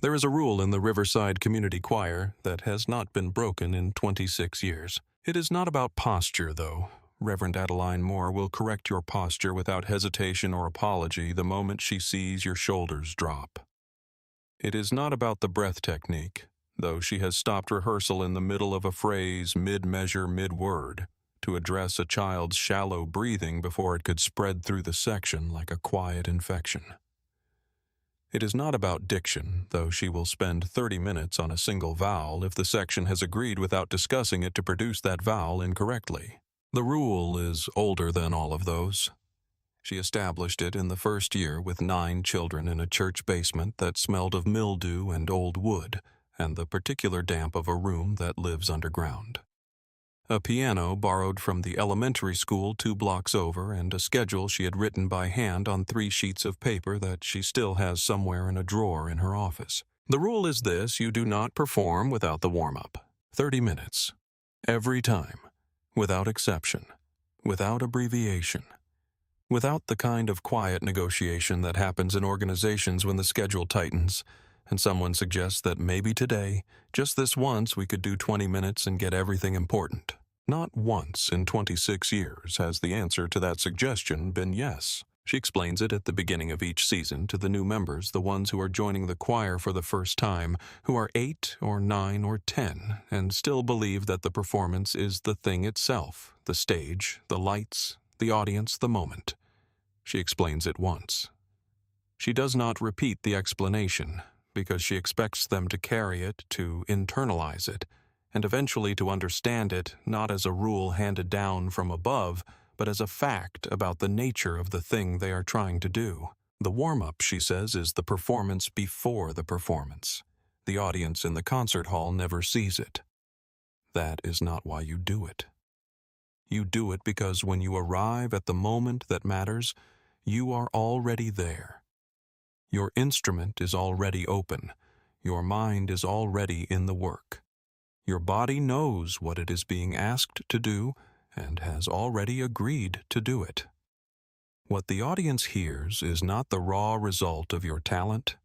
There is a rule in the Riverside Community Choir that has not been broken in 26 years. It is not about posture, though. Reverend Adeline Moore will correct your posture without hesitation or apology the moment she sees your shoulders drop. It is not about the breath technique, though she has stopped rehearsal in the middle of a phrase, mid-measure, mid-word, to address a child's shallow breathing before it could spread through the section like a quiet infection. It is not about diction, though she will spend 30 minutes on a single vowel if the section has agreed without discussing it to produce that vowel incorrectly. The rule is older than all of those. She established it in the first year with 9 children in a church basement that smelled of mildew and old wood and the particular damp of a room that lives underground. A piano borrowed from the elementary school 2 blocks over, and a schedule she had written by hand on 3 sheets of paper that she still has somewhere in a drawer in her office. The rule is this: you do not perform without the warm-up. 30 minutes. Every time. Without exception. Without abbreviation. Without the kind of quiet negotiation that happens in organizations when the schedule tightens, and someone suggests that maybe today, just this once, we could do 20 minutes and get everything important. Not once in 26 years has the answer to that suggestion been yes. She explains it at the beginning of each season to the new members, the ones who are joining the choir for the first time, who are 8 or 9 or 10, and still believe that the performance is the thing itself, the stage, the lights, the audience, the moment. She explains it once. She does not repeat the explanation, because she expects them to carry it, to internalize it, and eventually to understand it not as a rule handed down from above, but as a fact about the nature of the thing they are trying to do. The warm-up, she says, is the performance before the performance. The audience in the concert hall never sees it. That is not why you do it. You do it because when you arrive at the moment that matters, you are already there. Your instrument is already open. Your mind is already in the work. Your body knows what it is being asked to do and has already agreed to do it. What the audience hears is not the raw result of your talent.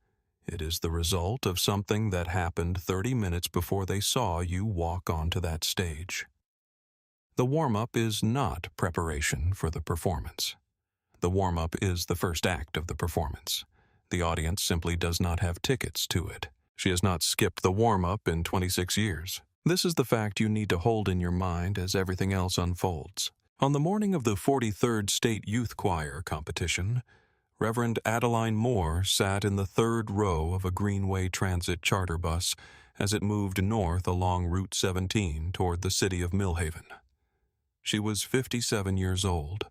It is the result of something that happened 30 minutes before they saw you walk onto that stage. The warm-up is not preparation for the performance. The warm-up is the first act of the performance. The audience simply does not have tickets to it. She has not skipped the warm-up in 26 years. This is the fact you need to hold in your mind as everything else unfolds. On the morning of the 43rd State Youth Choir competition, Reverend Adeline Moore sat in the 3rd row of a Greenway Transit charter bus as it moved north along Route 17 toward the city of Millhaven. She was 57 years old.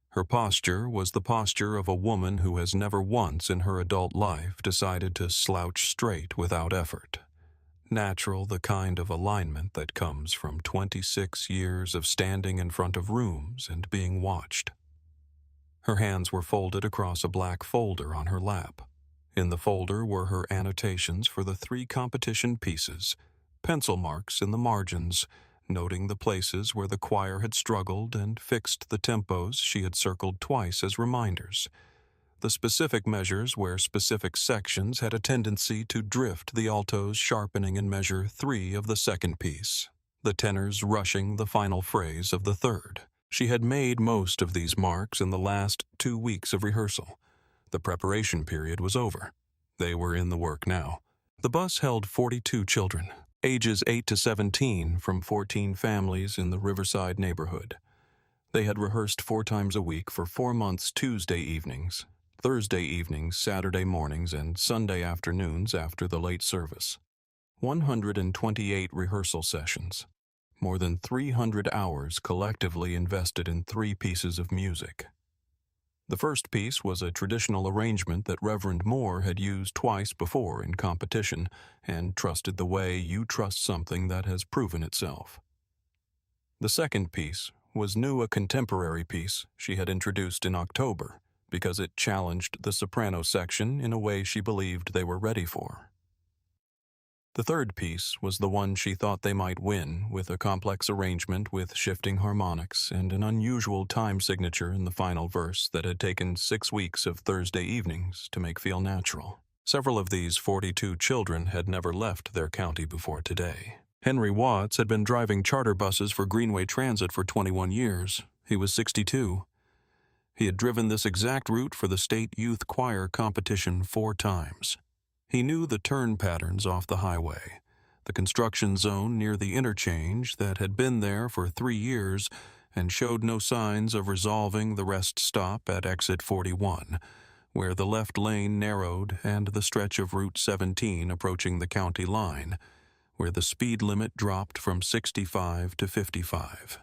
Her posture was the posture of a woman who has never once in her adult life decided to slouch straight without effort. Natural, the kind of alignment that comes from 26 years of standing in front of rooms and being watched. Her hands were folded across a black folder on her lap. In the folder were her annotations for the 3 competition pieces, pencil marks in the margins, noting the places where the choir had struggled and fixed the tempos she had circled twice as reminders, the specific measures where specific sections had a tendency to drift, the altos sharpening in measure 3 of the 2nd piece, the tenors rushing the final phrase of the 3rd. She had made most of these marks in the last 2 weeks of rehearsal. The preparation period was over. They were in the work now. The bus held 42 children, ages 8 to 17, from 14 families in the Riverside neighborhood. They had rehearsed 4 times a week for 4 months, Tuesday evenings, Thursday evenings, Saturday mornings, and Sunday afternoons after the late service. 128 rehearsal sessions. More than 300 hours collectively invested in 3 pieces of music. The first piece was a traditional arrangement that Reverend Moore had used twice before in competition and trusted the way you trust something that has proven itself. The second piece was a contemporary piece she had introduced in October because it challenged the soprano section in a way she believed they were ready for. The third piece was the one she thought they might win, with a complex arrangement with shifting harmonics and an unusual time signature in the final verse that had taken 6 weeks of Thursday evenings to make feel natural. Several of these 42 children had never left their county before today. Henry Watts had been driving charter buses for Greenway Transit for 21 years. He was 62. He had driven this exact route for the State Youth Choir competition 4 times. He knew the turn patterns off the highway, the construction zone near the interchange that had been there for 3 years and showed no signs of resolving the rest stop at exit 41, where the left lane narrowed, and the stretch of Route 17 approaching the county line, where the speed limit dropped from 65 to 55.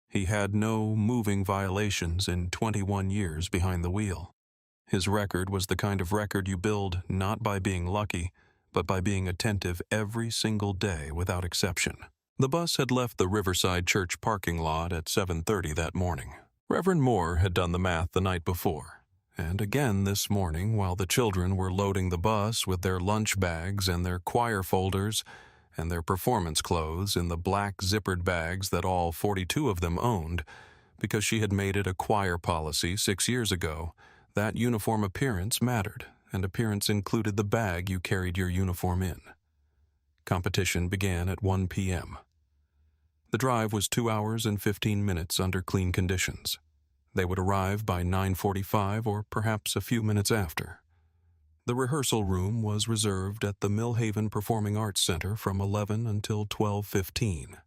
He had no moving violations in 21 years behind the wheel. His record was the kind of record you build not by being lucky, but by being attentive every single day without exception. The bus had left the Riverside Church parking lot at 7:30 that morning. Reverend Moore had done the math the night before, and again this morning while the children were loading the bus with their lunch bags and their choir folders and their performance clothes in the black zippered bags that all 42 of them owned, because she had made it a choir policy 6 years ago that uniform appearance mattered, and appearance included the bag you carried your uniform in. Competition began at 1 p.m. The drive was 2 hours and 15 minutes under clean conditions. They would arrive by 9:45 or perhaps a few minutes after. The rehearsal room was reserved at the Millhaven Performing Arts Center from 11 until 12:15.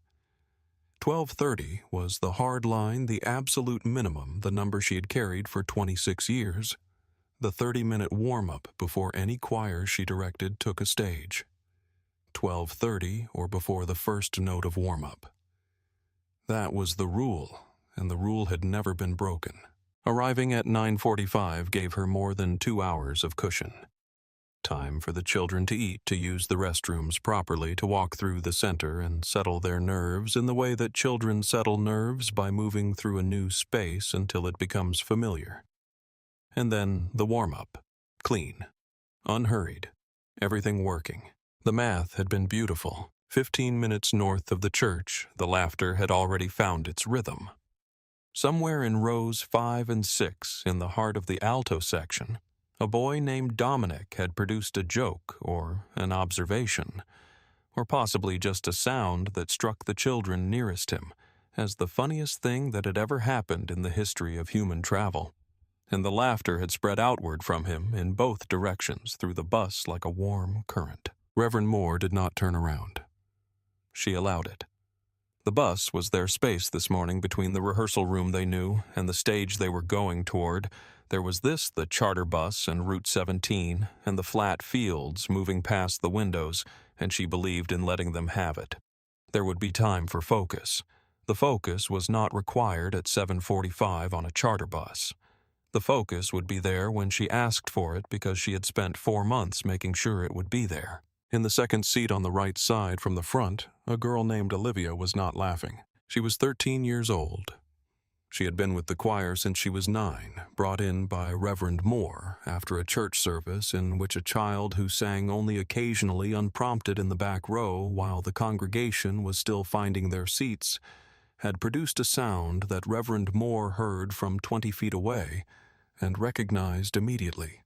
12:30 was the hard line, the absolute minimum, the number she had carried for 26 years, the 30-minute warm-up before any choir she directed took a stage. 12:30 or before the first note of warm-up. That was the rule, and the rule had never been broken. Arriving at 9:45 gave her more than 2 hours of cushion. Time for the children to eat, to use the restrooms properly, to walk through the center and settle their nerves in the way that children settle nerves by moving through a new space until it becomes familiar. And then the warm-up. Clean. Unhurried. Everything working. The math had been beautiful. 15 minutes north of the church, the laughter had already found its rhythm. Somewhere in rows 5 and 6, in the heart of the alto section, a boy named Dominic had produced a joke or an observation, or possibly just a sound that struck the children nearest him as the funniest thing that had ever happened in the history of human travel, and the laughter had spread outward from him in both directions through the bus like a warm current. Reverend Moore did not turn around. She allowed it. The bus was their space this morning between the rehearsal room they knew and the stage they were going toward. There was this, the charter bus and Route 17, and the flat fields moving past the windows, and she believed in letting them have it. There would be time for focus. The focus was not required at 7:45 on a charter bus. The focus would be there when she asked for it because she had spent 4 months making sure it would be there. In the second seat on the right side from the front, a girl named Olivia was not laughing. She was 13 years old. She had been with the choir since she was 9, brought in by Reverend Moore after a church service in which a child who sang only occasionally unprompted in the back row while the congregation was still finding their seats had produced a sound that Reverend Moore heard from 20 feet away and recognized immediately.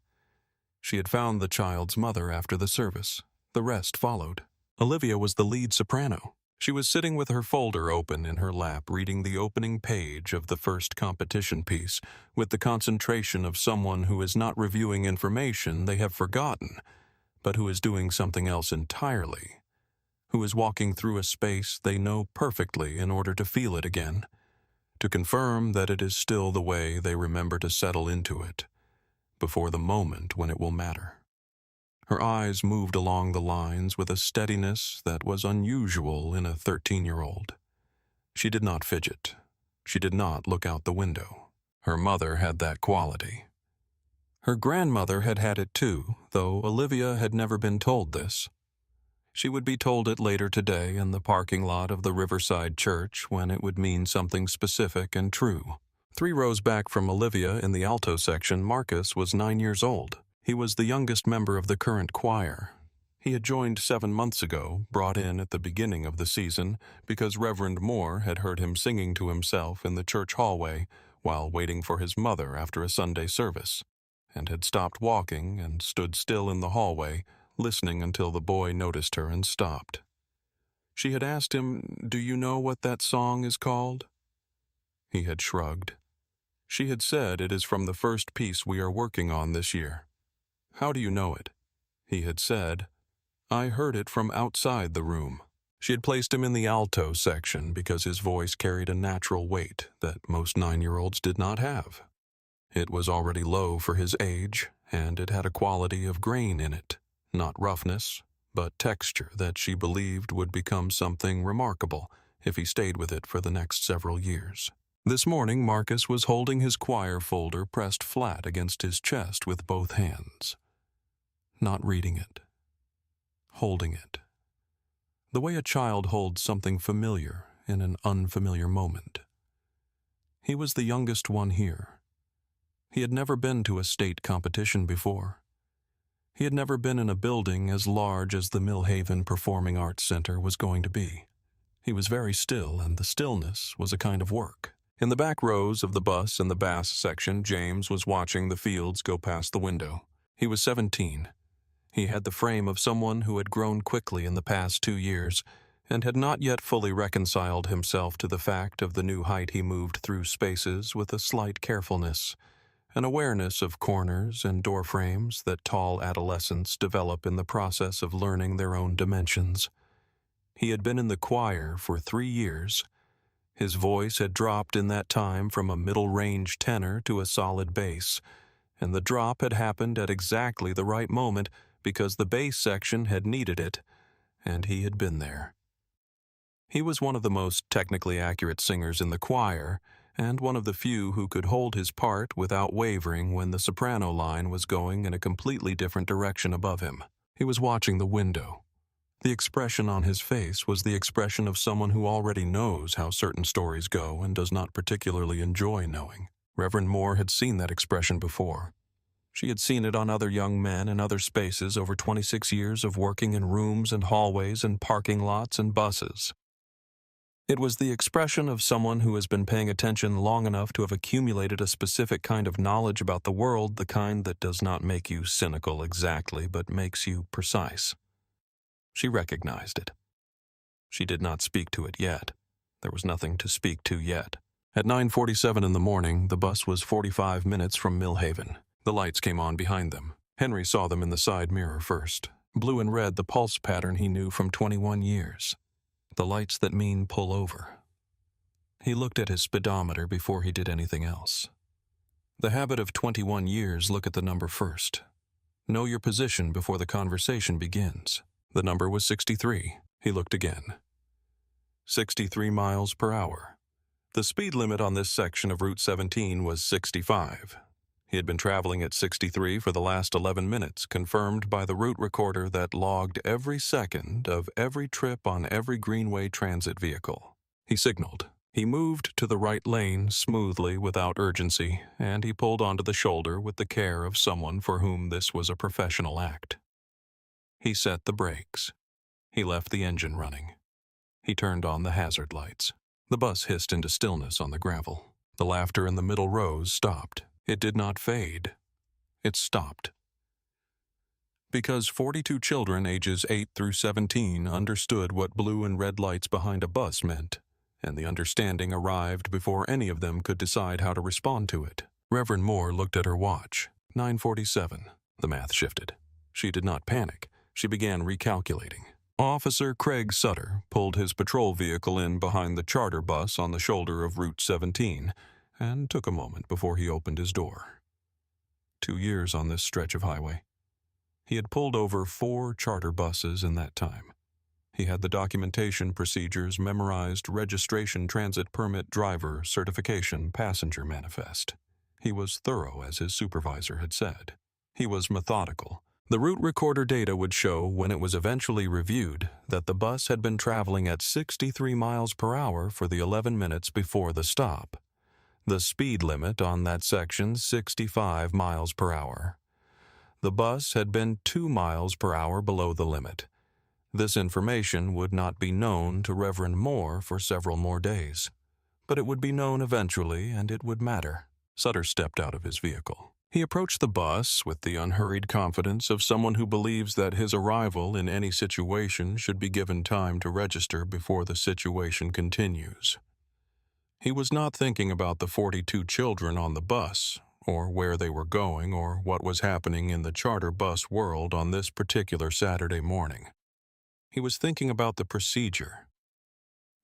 She had found the child's mother after the service. The rest followed. Olivia was the lead soprano. She was sitting with her folder open in her lap, reading the opening page of the first competition piece, with the concentration of someone who is not reviewing information they have forgotten, but who is doing something else entirely, who is walking through a space they know perfectly in order to feel it again, to confirm that it is still the way they remember to settle into it, before the moment when it will matter. Her eyes moved along the lines with a steadiness that was unusual in a 13-year-old. She did not fidget. She did not look out the window. Her mother had that quality. Her grandmother had had it too, though Olivia had never been told this. She would be told it later today in the parking lot of the Riverside Church when it would mean something specific and true. 3 rows back from Olivia in the alto section, Marcus was 9 years old. He was the youngest member of the current choir. He had joined 7 months ago, brought in at the beginning of the season, because Reverend Moore had heard him singing to himself in the church hallway while waiting for his mother after a Sunday service. and had stopped walking and stood still in the hallway, listening until the boy noticed her and stopped. She had asked him, "Do you know what that song is called?" He had shrugged. She had said, "It is from the first piece we are working on this year." "How do you know it?" He had said, "I heard it from outside the room." She had placed him in the alto section because his voice carried a natural weight that most 9-year-olds did not have. It was already low for his age, and it had a quality of grain in it, not roughness, but texture that she believed would become something remarkable if he stayed with it for the next several years. This morning, Marcus was holding his choir folder pressed flat against his chest with both hands. Not reading it. Holding it. The way a child holds something familiar in an unfamiliar moment. He was the youngest one here. He had never been to a state competition before. He had never been in a building as large as the Millhaven Performing Arts Center was going to be. He was very still, and the stillness was a kind of work. In the back rows of the bus in the bass section, James was watching the fields go past the window. He was 17. He had the frame of someone who had grown quickly in the past 2 years and had not yet fully reconciled himself to the fact of the new height he moved through spaces with a slight carefulness, an awareness of corners and door frames that tall adolescents develop in the process of learning their own dimensions. He had been in the choir for 3 years. His voice had dropped in that time from a middle-range tenor to a solid bass, and the drop had happened at exactly the right moment because the bass section had needed it, and he had been there. He was one of the most technically accurate singers in the choir, and one of the few who could hold his part without wavering when the soprano line was going in a completely different direction above him. He was watching the window. The expression on his face was the expression of someone who already knows how certain stories go and does not particularly enjoy knowing. Reverend Moore had seen that expression before. She had seen it on other young men in other spaces over 26 years of working in rooms and hallways and parking lots and buses. It was the expression of someone who has been paying attention long enough to have accumulated a specific kind of knowledge about the world, the kind that does not make you cynical exactly, but makes you precise. She recognized it. She did not speak to it yet. There was nothing to speak to yet. At 9:47 in the morning, the bus was 45 minutes from Millhaven. The lights came on behind them. Henry saw them in the side mirror first. Blue and red, the pulse pattern he knew from 21 years. The lights that mean pull over. He looked at his speedometer before he did anything else. The habit of 21 years, look at the number first. Know your position before the conversation begins. The number was 63. He looked again. 63 miles per hour. The speed limit on this section of Route 17 was 65. He had been traveling at 63 for the last 11 minutes, confirmed by the route recorder that logged every second of every trip on every Greenway transit vehicle. He signaled. He moved to the right lane smoothly without urgency, and he pulled onto the shoulder with the care of someone for whom this was a professional act. He set the brakes. He left the engine running. He turned on the hazard lights. The bus hissed into stillness on the gravel. The laughter in the middle rows stopped. It did not fade. It stopped. Because 42 children ages 8 through 17 understood what blue and red lights behind a bus meant, and the understanding arrived before any of them could decide how to respond to it. Reverend Moore looked at her watch. 9:47. The math shifted. She did not panic. She began recalculating. Officer Craig Sutter pulled his patrol vehicle in behind the charter bus on the shoulder of Route 17, and took a moment before he opened his door. 2 years on this stretch of highway. He had pulled over 4 charter buses in that time. He had the documentation procedures memorized, registration, transit permit, driver, certification, passenger manifest. He was thorough, as his supervisor had said. He was methodical. The route recorder data would show, when it was eventually reviewed, that the bus had been traveling at 63 miles per hour for the 11 minutes before the stop. The speed limit on that section, 65 miles per hour. The bus had been 2 miles per hour below the limit. This information would not be known to Reverend Moore for several more days. But it would be known eventually, and it would matter. Sutter stepped out of his vehicle. He approached the bus with the unhurried confidence of someone who believes that his arrival in any situation should be given time to register before the situation continues. He was not thinking about the 42 children on the bus, or where they were going, or what was happening in the charter bus world on this particular Saturday morning. He was thinking about the procedure.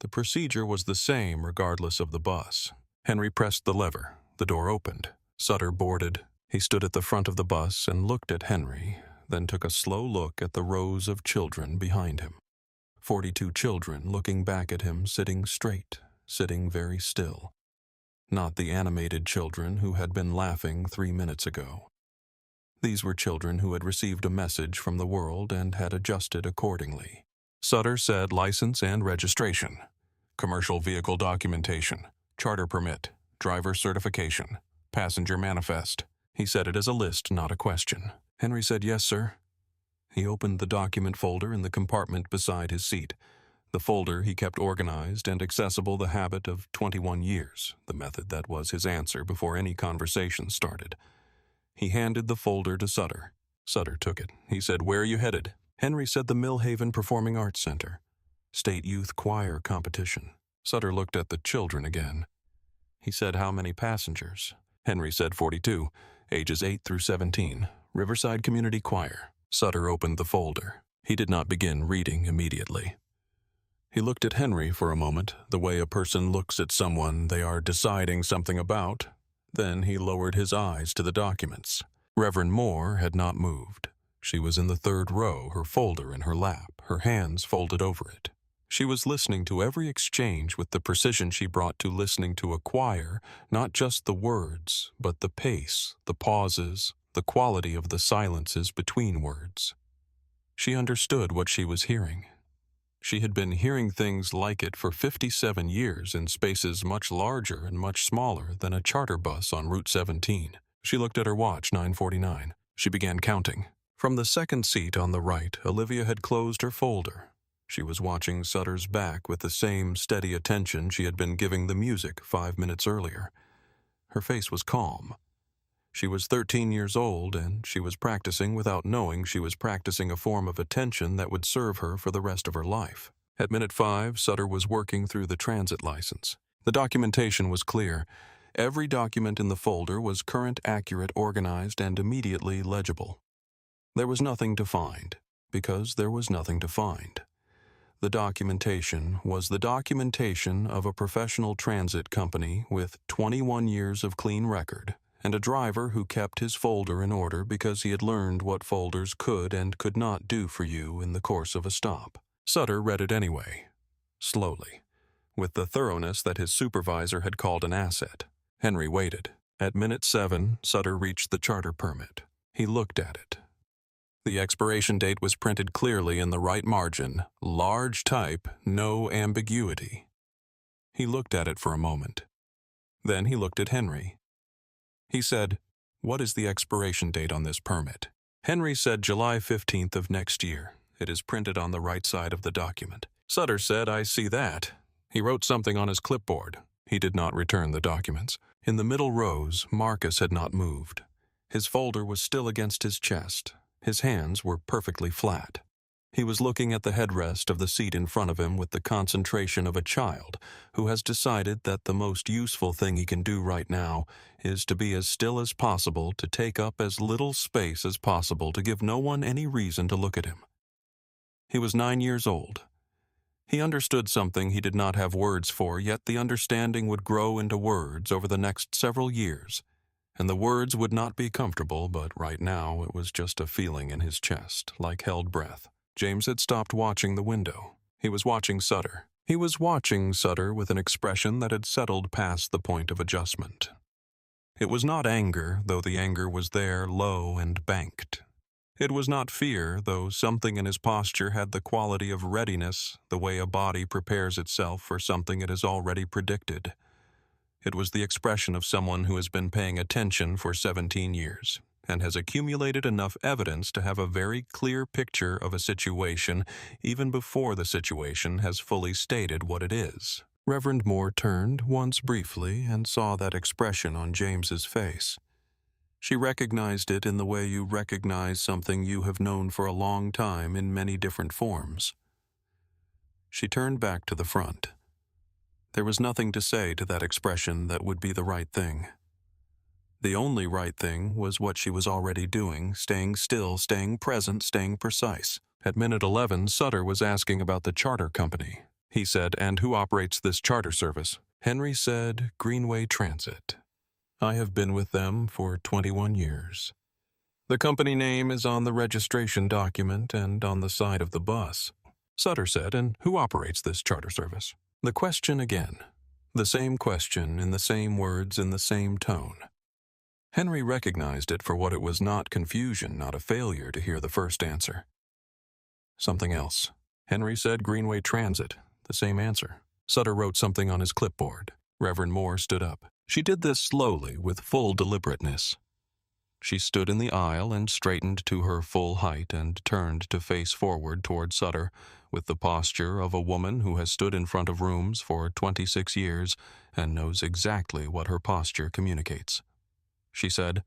The procedure was the same regardless of the bus. Henry pressed the lever. The door opened. Sutter boarded. He stood at the front of the bus and looked at Henry, then took a slow look at the rows of children behind him. 42 children looking back at him, sitting straight, sitting very still. Not the animated children who had been laughing 3 minutes ago. These were children who had received a message from the world and had adjusted accordingly. Sutter said license and registration, commercial vehicle documentation, charter permit, driver certification, passenger manifest. He said it as a list, not a question. Henry said, "Yes, sir." He opened the document folder in the compartment beside his seat. The folder he kept organized and accessible, the habit of 21 years, the method that was his answer before any conversation started. He handed the folder to Sutter. Sutter took it. He said, "Where are you headed?" Henry said the Millhaven Performing Arts Center. State Youth Choir competition. Sutter looked at the children again. He said, "How many passengers?" Henry said 42, ages 8 through 17, Riverside Community Choir. Sutter opened the folder. He did not begin reading immediately. He looked at Henry for a moment, the way a person looks at someone they are deciding something about. Then he lowered his eyes to the documents. Reverend Moore had not moved. She was in the third row, her folder in her lap, her hands folded over it. She was listening to every exchange with the precision she brought to listening to a choir, not just the words, but the pace, the pauses, the quality of the silences between words. She understood what she was hearing. She had been hearing things like it for 57 years in spaces much larger and much smaller than a charter bus on Route 17. She looked at her watch, 9:49. She began counting. From the second seat on the right, Olivia had closed her folder. She was watching Sutter's back with the same steady attention she had been giving the music 5 minutes earlier. Her face was calm. She was 13 years old, and she was practicing without knowing she was practicing a form of attention that would serve her for the rest of her life. At minute 5, Sutter was working through the transit license. The documentation was clear. Every document in the folder was current, accurate, organized, and immediately legible. There was nothing to find, because there was nothing to find. The documentation was the documentation of a professional transit company with 21 years of clean record, and a driver who kept his folder in order because he had learned what folders could and could not do for you in the course of a stop. Sutter read it anyway, slowly, with the thoroughness that his supervisor had called an asset. Henry waited. At minute 7, Sutter reached the charter permit. He looked at it. The expiration date was printed clearly in the right margin, large type, no ambiguity. He looked at it for a moment. Then he looked at Henry. He said, "What is the expiration date on this permit?" Henry said July 15th of next year. It is printed on the right side of the document. Sutter said, "I see that." He wrote something on his clipboard. He did not return the documents. In the middle rows, Marcus had not moved. His folder was still against his chest. His hands were perfectly flat. He was looking at the headrest of the seat in front of him with the concentration of a child who has decided that the most useful thing he can do right now is to be as still as possible, to take up as little space as possible, to give no one any reason to look at him. He was 9 years old. He understood something he did not have words for, yet the understanding would grow into words over the next several years. And the words would not be comfortable, but right now it was just a feeling in his chest, like held breath. James had stopped watching the window. He was watching Sutter. He was watching Sutter with an expression that had settled past the point of adjustment. It was not anger, though the anger was there, low and banked. It was not fear, though something in his posture had the quality of readiness, the way a body prepares itself for something it has already predicted. It was the expression of someone who has been paying attention for 17 years and has accumulated enough evidence to have a very clear picture of a situation even before the situation has fully stated what it is. Reverend Moore turned once briefly and saw that expression on James's face. She recognized it in the way you recognize something you have known for a long time in many different forms. She turned back to the front. There was nothing to say to that expression that would be the right thing. The only right thing was what she was already doing, staying still, staying present, staying precise. At minute 11, Sutter was asking about the charter company. He said, "And who operates this charter service?" Henry said, "Greenway Transit. I have been with them for 21 years. The company name is on the registration document and on the side of the bus." Sutter said, "And who operates this charter service?" The question again. The same question in the same words in the same tone. Henry recognized it for what it was, not confusion, not a failure to hear the first answer. Something else. Henry said Greenway Transit. The same answer. Sutter wrote something on his clipboard. Reverend Moore stood up. She did this slowly, with full deliberateness. She stood in the aisle and straightened to her full height and turned to face forward toward Sutter with the posture of a woman who has stood in front of rooms for 26 years and knows exactly what her posture communicates. She said,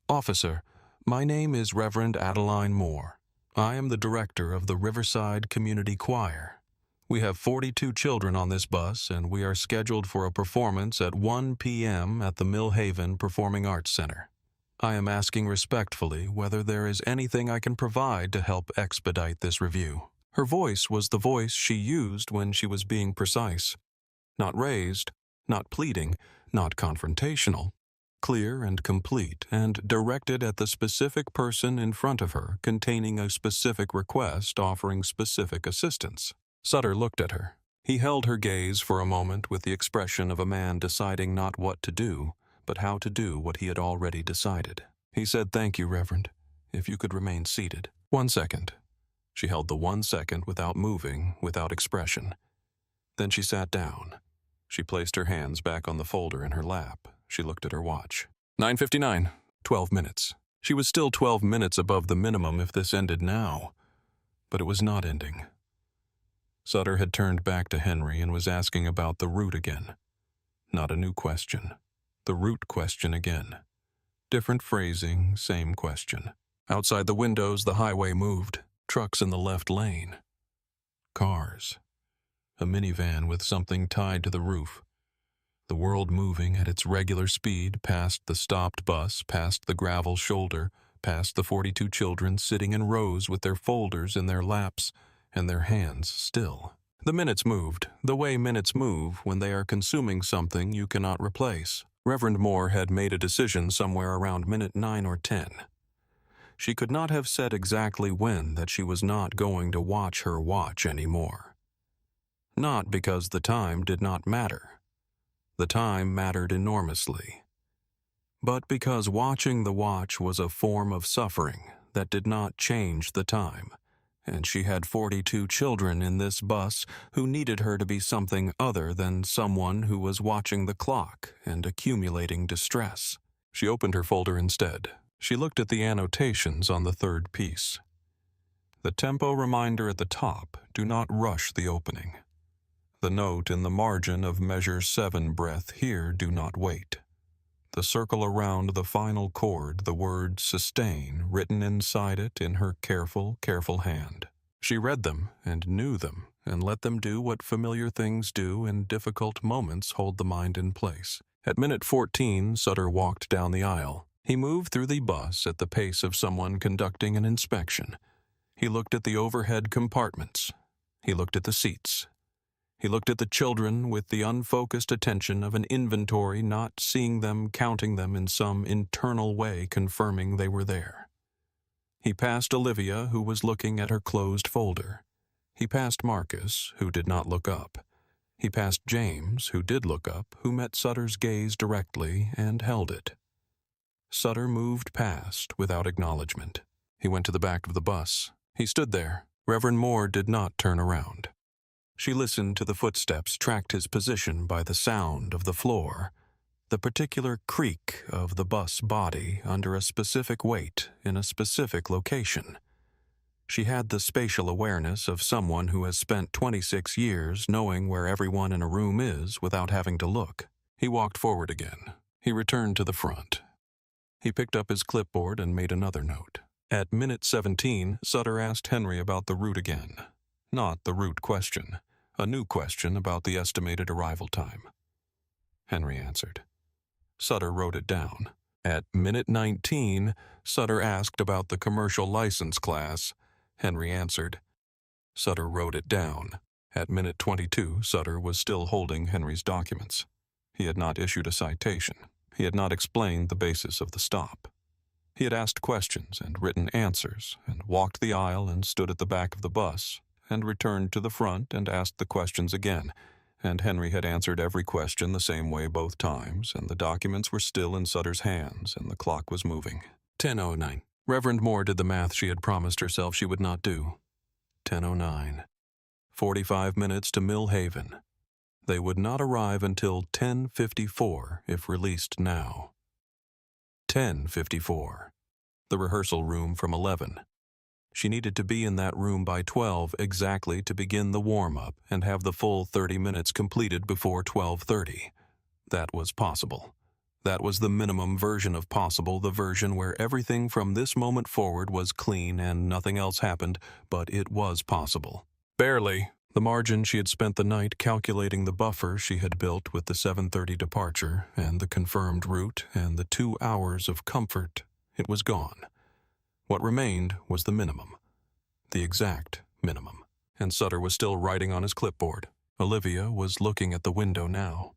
"Officer, my name is Reverend Adeline Moore. I am the director of the Riverside Community Choir. We have 42 children on this bus, and we are scheduled for a performance at 1 p.m. at the Millhaven Performing Arts Center. I am asking respectfully whether there is anything I can provide to help expedite this review." Her voice was the voice she used when she was being precise. Not raised, not pleading, not confrontational. Clear and complete, and directed at the specific person in front of her, containing a specific request offering specific assistance. Sutter looked at her. He held her gaze for a moment with the expression of a man deciding not what to do, but how to do what he had already decided. He said, "Thank you, Reverend. If you could remain seated." 1 second. She held the 1 second without moving, without expression. Then she sat down. She placed her hands back on the folder in her lap. She looked at her watch. 9:59. 12 minutes. She was still 12 minutes above the minimum if this ended now. But it was not ending. Sutter had turned back to Henry and was asking about the route again. Not a new question. The route question again. Different phrasing, same question. Outside the windows, the highway moved. Trucks in the left lane. Cars. A minivan with something tied to the roof. The world moving at its regular speed past the stopped bus, past the gravel shoulder, past the 42 children sitting in rows with their folders in their laps and their hands still. The minutes moved, the way minutes move when they are consuming something you cannot replace. Reverend Moore had made a decision somewhere around minute 9 or 10. She could not have said exactly when that she was not going to watch her watch anymore. Not because the time did not matter. The time mattered enormously. But because watching the watch was a form of suffering that did not change the time, and she had 42 children in this bus who needed her to be something other than someone who was watching the clock and accumulating distress. She opened her folder instead. She looked at the annotations on the third piece. The tempo reminder at the top, do not rush the opening. The note in the margin of measure 7 breath here, do not wait. The circle around the final chord, the word sustain, written inside it in her careful hand. She read them and knew them and let them do what familiar things do in difficult moments, hold the mind in place. At minute 14, Sutter walked down the aisle. He moved through the bus at the pace of someone conducting an inspection. He looked at the overhead compartments. He looked at the seats. He looked at the children with the unfocused attention of an inventory, not seeing them, counting them in some internal way, confirming they were there. He passed Olivia, who was looking at her closed folder. He passed Marcus, who did not look up. He passed James, who did look up, who met Sutter's gaze directly and held it. Sutter moved past without acknowledgement. He went to the back of the bus. He stood there. Reverend Moore did not turn around. She listened to the footsteps, tracked his position by the sound of the floor, the particular creak of the bus body under a specific weight in a specific location. She had the spatial awareness of someone who has spent 26 years knowing where everyone in a room is without having to look. He walked forward again. He returned to the front. He picked up his clipboard and made another note. At minute 17, Sutter asked Henry about the route again. Not the route question, a new question about the estimated arrival time. Henry answered. Sutter wrote it down. At minute 19, Sutter asked about the commercial license class. Henry answered. Sutter wrote it down. At minute 22, Sutter was still holding Henry's documents. He had not issued a citation. He had not explained the basis of the stop. He had asked questions and written answers, and walked the aisle and stood at the back of the bus, and returned to the front and asked the questions again, and Henry had answered every question the same way both times, and the documents were still in Sutter's hands, and the clock was moving. 10:09. Reverend Moore did the math she had promised herself she would not do. 10:09. 45 minutes to Mill Haven. They would not arrive until 10:54 if released now. 10:54. The rehearsal room from 11. She needed to be in that room by 12 exactly to begin the warm-up and have the full 30 minutes completed before 12:30. That was possible. That was the minimum version of possible, the version where everything from this moment forward was clean and nothing else happened, but it was possible. Barely. The margin she had spent the night calculating the buffer she had built with the 7:30 departure and the confirmed route and the 2 hours of comfort, it was gone. What remained was the minimum. The exact minimum. And Sutter was still writing on his clipboard. Olivia was looking at the window now.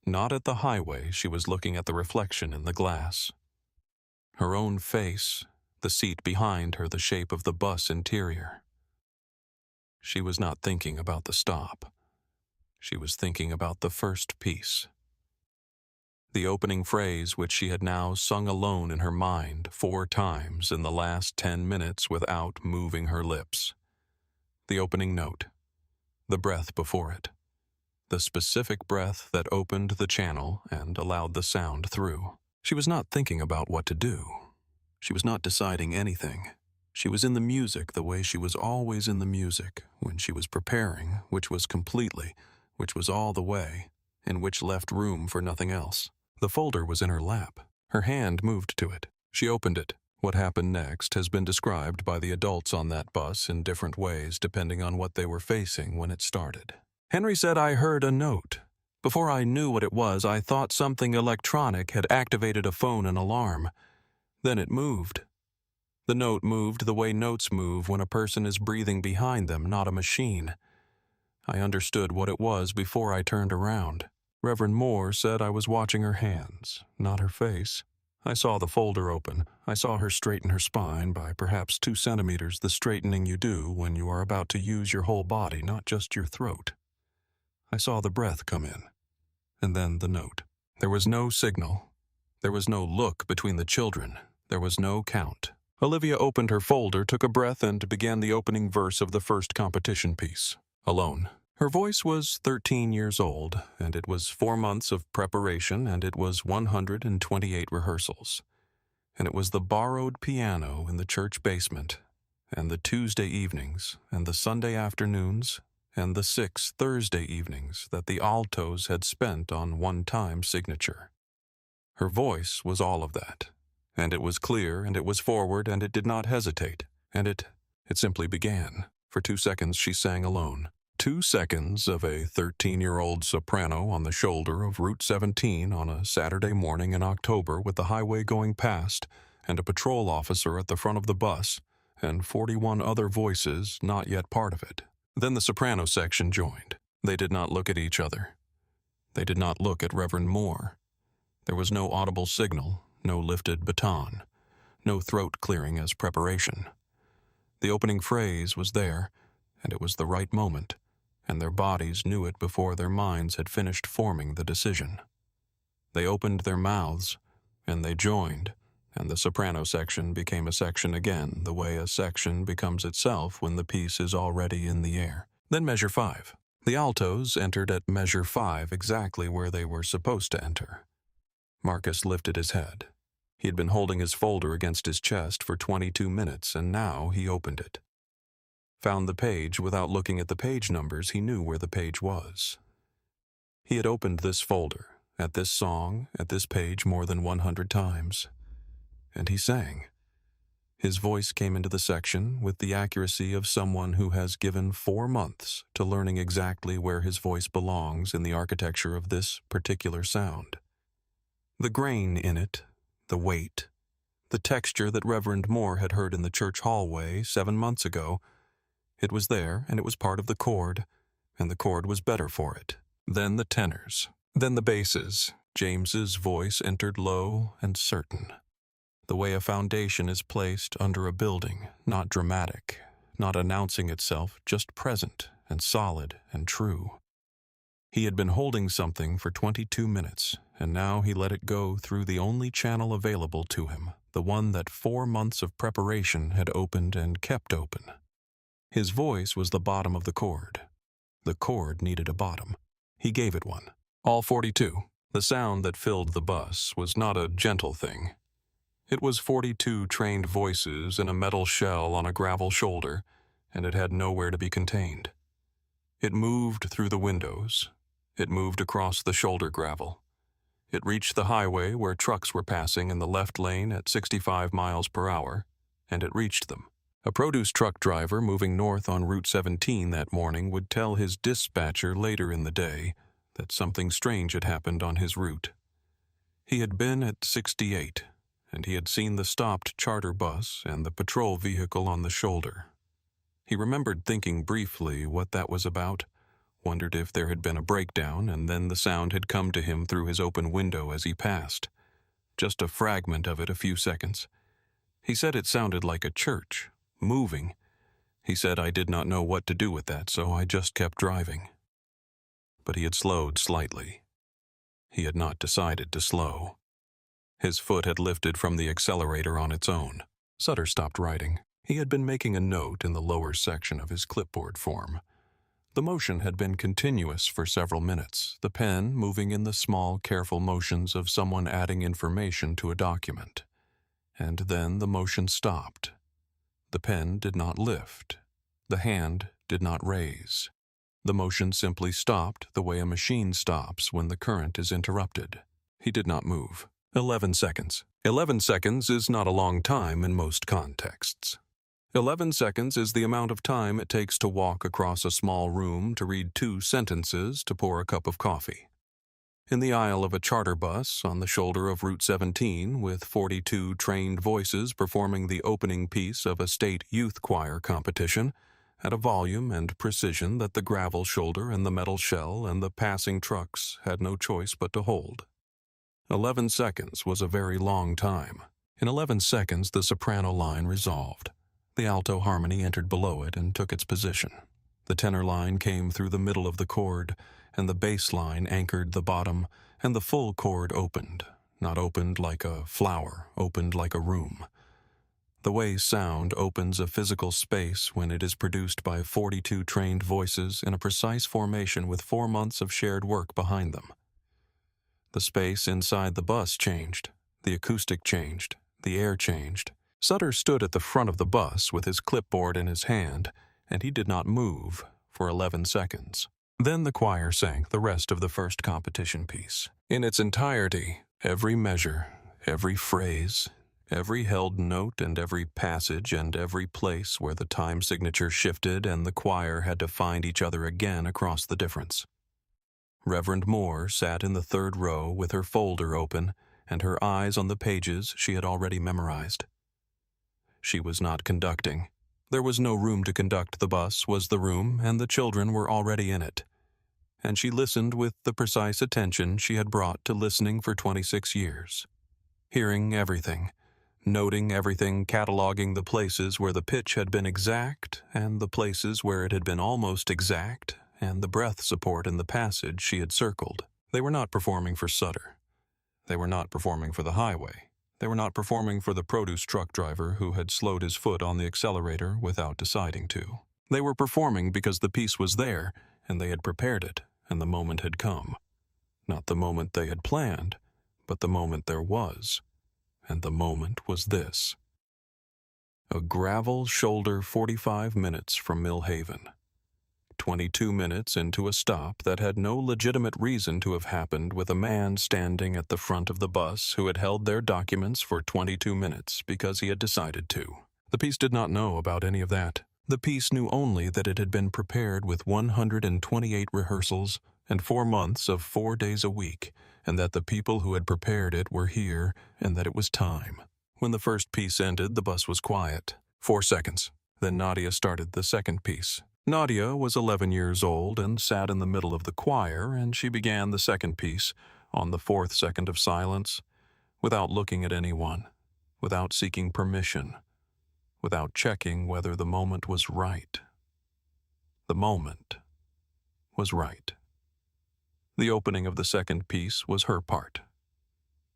Not at the highway, she was looking at the reflection in the glass. Her own face, the seat behind her, the shape of the bus interior. She was not thinking about the stop. She was thinking about the first piece. The opening phrase which she had now sung alone in her mind 4 times in the last 10 minutes without moving her lips. The opening note. The breath before it. The specific breath that opened the channel and allowed the sound through. She was not thinking about what to do. She was not deciding anything. She was in the music the way she was always in the music, when she was preparing, which was completely, which was all the way, and which left room for nothing else. The folder was in her lap. Her hand moved to it. She opened it. What happened next has been described by the adults on that bus in different ways depending on what they were facing when it started. Henry said, "I heard a note. Before I knew what it was, I thought something electronic had activated a phone and alarm. Then it moved. The note moved the way notes move when a person is breathing behind them, not a machine. I understood what it was before I turned around. Reverend Moore said I was watching her hands, not her face. I saw the folder open. I saw her straighten her spine by perhaps 2 centimeters, the straightening you do when you are about to use your whole body, not just your throat. I saw the breath come in, and then the note. There was no signal. There was no look between the children. There was no count. Olivia opened her folder, took a breath, and began the opening verse of the first competition piece, alone. Her voice was 13 years old, and it was 4 months of preparation, and it was 128 rehearsals. And it was the borrowed piano in the church basement, and the Tuesday evenings, and the Sunday afternoons, and the 6 Thursday evenings that the altos had spent on one-time signature. Her voice was all of that. And it was clear, and it was forward, and it did not hesitate. And it simply began. For 2 seconds she sang alone. 2 seconds of a 13-year-old soprano on the shoulder of Route 17 on a Saturday morning in October with the highway going past, and a patrol officer at the front of the bus, and 41 other voices not yet part of it. Then the soprano section joined. They did not look at each other. They did not look at Reverend Moore. There was no audible signal. No lifted baton, no throat clearing as preparation. The opening phrase was there, and it was the right moment, and their bodies knew it before their minds had finished forming the decision. They opened their mouths, and they joined, and the soprano section became a section again, the way a section becomes itself when the piece is already in the air. Then measure 5. The altos entered at measure 5 exactly where they were supposed to enter. Marcus lifted his head. He had been holding his folder against his chest for 22 minutes, and now he opened it. Found the page without looking at the page numbers. He knew where the page was. He had opened this folder, at this song, at this page more than 100 times. and he sang. His voice came into the section with the accuracy of someone who has given 4 months to learning exactly where his voice belongs in the architecture of this particular sound. The grain in it, the weight, the texture that Reverend Moore had heard in the church hallway 7 months ago, it was there, and it was part of the chord, and the chord was better for it. Then the tenors, then the basses. James's voice entered low and certain. The way a foundation is placed under a building, not dramatic, not announcing itself, just present and solid and true. He had been holding something for 22 minutes, and now he let it go through the only channel available to him, the one that 4 months of preparation had opened and kept open. His voice was the bottom of the chord. The chord needed a bottom. He gave it one. All 42. The sound that filled the bus was not a gentle thing. It was 42 trained voices in a metal shell on a gravel shoulder, and it had nowhere to be contained. It moved through the windows. It moved across the shoulder gravel. It reached the highway where trucks were passing in the left lane at 65 miles per hour, and it reached them. A produce truck driver moving north on Route 17 that morning would tell his dispatcher later in the day that something strange had happened on his route. He had been at 68, and he had seen the stopped charter bus and the patrol vehicle on the shoulder. He remembered thinking briefly what that was about, wondered if there had been a breakdown, and then the sound had come to him through his open window as he passed. Just a fragment of it, a few seconds. He said it sounded like a church, moving. He said, "I did not know what to do with that, so I just kept driving." But he had slowed slightly. He had not decided to slow. His foot had lifted from the accelerator on its own. Sutter stopped writing. He had been making a note in the lower section of his clipboard form. The motion had been continuous for several minutes, the pen moving in the small, careful motions of someone adding information to a document. And then the motion stopped. The pen did not lift. The hand did not raise. The motion simply stopped the way a machine stops when the current is interrupted. He did not move. 11 seconds. 11 seconds is not a long time in most contexts. 11 seconds is the amount of time it takes to walk across a small room to read 2 sentences to pour a cup of coffee. In the aisle of a charter bus on the shoulder of Route 17, with 42 trained voices performing the opening piece of a State Youth Choir competition, at a volume and precision that the gravel shoulder and the metal shell and the passing trucks had no choice but to hold. 11 seconds was a very long time. In 11 seconds, the soprano line resolved. The alto harmony entered below it and took its position. The tenor line came through the middle of the chord, and the bass line anchored the bottom, and the full chord opened, not opened like a flower, opened like a room. The way sound opens a physical space when it is produced by 42 trained voices in a precise formation with 4 months of shared work behind them. The space inside the bus changed, the acoustic changed, the air changed. Sutter stood at the front of the bus with his clipboard in his hand, and he did not move for 11 seconds. Then the choir sang the rest of the first competition piece. In its entirety, every measure, every phrase, every held note and every passage and every place where the time signature shifted and the choir had to find each other again across the difference. Reverend Moore sat in the 3rd row with her folder open and her eyes on the pages she had already memorized. She was not conducting. There was no room to conduct. The bus was the room, and the children were already in it. And she listened with the precise attention she had brought to listening for 26 years. Hearing everything, noting everything, cataloging the places where the pitch had been exact, and the places where it had been almost exact, and the breath support in the passage she had circled. They were not performing for Sutter. They were not performing for the highway. They were not performing for the produce truck driver who had slowed his foot on the accelerator without deciding to. They were performing because the piece was there, and they had prepared it, and the moment had come. Not the moment they had planned, but the moment there was. And the moment was this. A gravel shoulder 45 minutes from Mill Haven. 22 minutes into a stop that had no legitimate reason to have happened, with a man standing at the front of the bus who had held their documents for 22 minutes because he had decided to. The piece did not know about any of that. The piece knew only that it had been prepared with 128 rehearsals and 4 months of 4 days a week, and that the people who had prepared it were here, and that it was time. When the first piece ended, the bus was quiet. 4 seconds. Then Nadia started the second piece. Nadia was 11 years old and sat in the middle of the choir, and she began the second piece on the 4th second of silence, without looking at anyone, without seeking permission, without checking whether the moment was right. The moment was right. The opening of the second piece was her part.